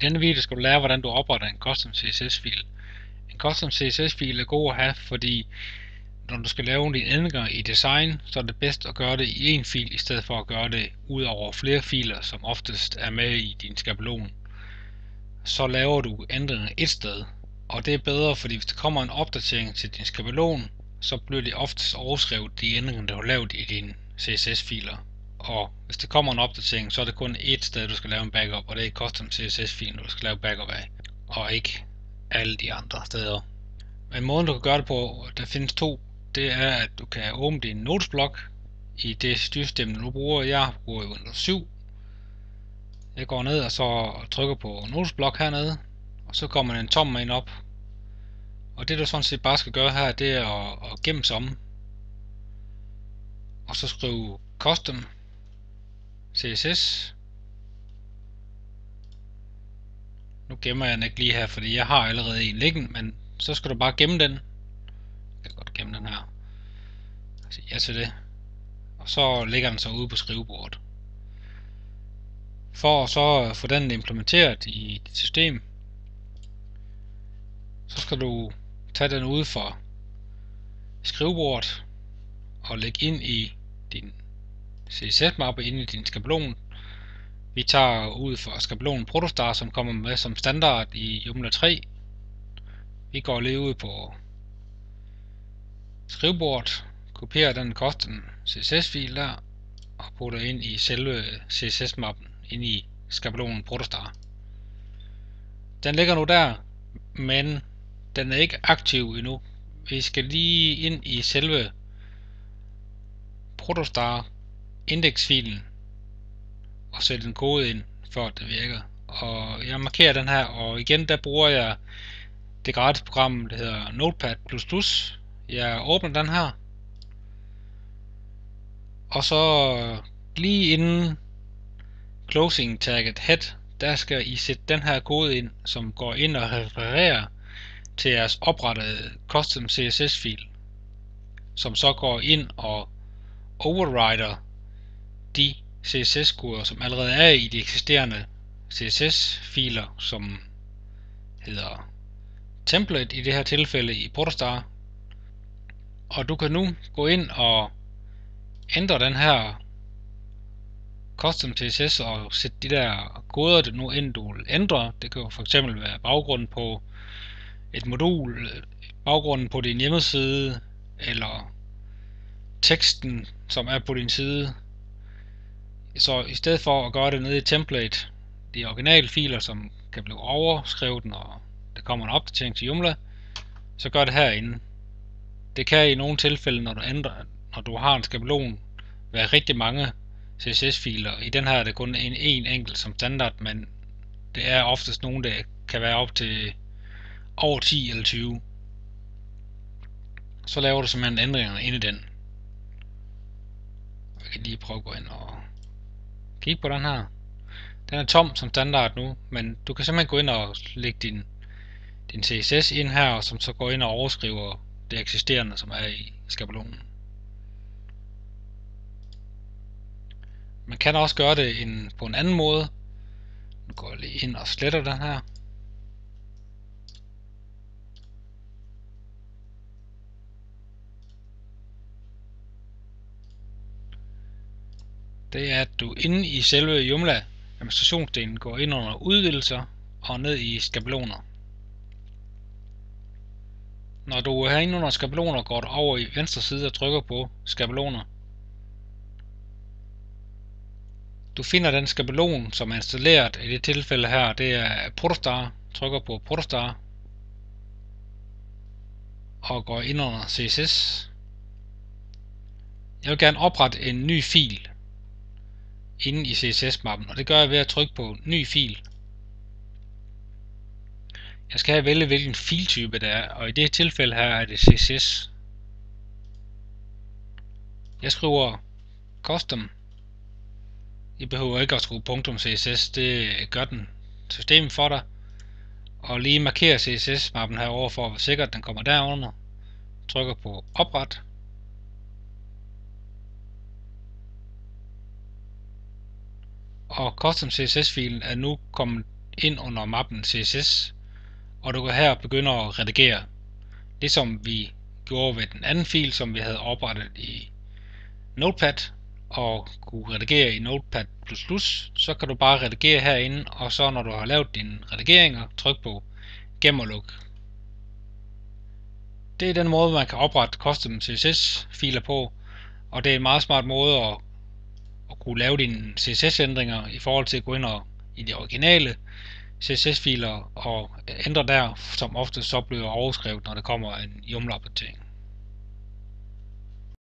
denne video skal du lære, hvordan du opretter en custom CSS-fil. En custom CSS-fil er god at have, fordi når du skal lave dine ændringer i design, så er det bedst at gøre det i én fil, i stedet for at gøre det ud over flere filer, som oftest er med i din skabelon. Så laver du ændringer et sted, og det er bedre, fordi hvis der kommer en opdatering til din skabelon, så bliver det oftest overskrevet de ændringer, du har lavet i dine CSS-filer. Og hvis der kommer en opdatering, så er det kun et sted, du skal lave en backup, og det er custom CSS-filen, du skal lave backup af, og ikke alle de andre steder. Men måden du kan gøre det på, der findes to, det er, at du kan åbne din notesblok i det styresystem, du bruger. Jeg bruger Windows 7. Jeg går ned og så trykker på notesblok hernede, og så kommer en tom main op. Og det du sådan set bare skal gøre her, det er at gemme som, og så skrive custom CSS. Nu gemmer jeg den ikke lige her, fordi jeg har allerede en liggende, men så skal du bare gemme den. Jeg kan godt gemme den her. Sige ja til det. Og så ligger den så ude på skrivebordet. For at så få den implementeret i dit system, så skal du tage den ude fra skrivebordet og lægge ind i din CSS-mappe inde i din skabelon. Vi tager ud fra skabelonen Protostar, som kommer med som standard i Joomla 3. Vi går lige ud på skrivebordet, kopierer den custom CSS-fil der, og putter ind i selve CSS-mappen inde i skabelonen Protostar. Den ligger nu der, men den er ikke aktiv endnu. Vi skal lige ind i selve Protostar indeksfilen og sætte en kode ind, før det virker. Og jeg markerer den her, og igen der bruger jeg det gratis program, der hedder Notepad++. Jeg åbner den her, og så lige inden closing tagget head, der skal I sætte den her kode ind, som går ind og refererer til jeres oprettede custom CSS-fil, som så går ind og overrider de CSS-koder, som allerede er i de eksisterende CSS-filer, som hedder template i det her tilfælde i Protostar. Og du kan nu gå ind og ændre den her custom CSS og sætte de der koder, det nu end du vil ændre. Det kan jo for eksempel være baggrunden på et modul, baggrunden på din hjemmeside, eller teksten, som er på din side. Så i stedet for at gøre det nede i template, de originale filer, som kan blive overskrevet, når der kommer en opdatering til Joomla, så gør det herinde. Det kan i nogle tilfælde, når du har en skabelon, være rigtig mange CSS-filer. I den her er det kun en enkelt som standard, men det er oftest nogle, der kan være op til over 10 eller 20. Så laver du simpelthen ændringerne inde i den. Jeg kan lige prøve at gå ind og kigge på den her. Den er tom som standard nu, men du kan simpelthen gå ind og lægge din CSS ind her, som så går ind og overskriver det eksisterende, som er i skabelonen. Man kan også gøre det på en anden måde. Nu går jeg lige ind og sletter den her. Det er, at du inde i selve Joomla administrationsdelen går ind under udvidelser og ned i skabeloner. Når du er herinde under skabeloner, går du over i venstre side og trykker på skabeloner. Du finder den skabelon, som er installeret i det tilfælde her, det er Protostar. Trykker på Protostar og går ind under CSS. Jeg vil gerne oprette en ny fil inde i CSS-mappen, og det gør jeg ved at trykke på ny fil. Jeg skal have vælge hvilken filtype det er, og i det tilfælde her er det CSS. Jeg skriver custom. I behøver ikke at skrive .css, det gør den systemet for dig. Og lige markere CSS-mappen herovre for at være sikker, at den kommer derunder. Trykker på opret. Og custom CSS-filen er nu kommet ind under mappen CSS, og du kan her begynde at redigere. Det som vi gjorde ved den anden fil, som vi havde oprettet i Notepad, og kunne redigere i Notepad++, så kan du bare redigere herinde, og så når du har lavet dine redigeringer, tryk på gem og luk. Det er den måde, man kan oprette custom CSS filer på, og det er en meget smart måde at kunne lave dine CSS-ændringer i forhold til at gå ind i de originale CSS-filer og ændre der, som ofte så bliver overskrevet, når der kommer en YOML-opdatering.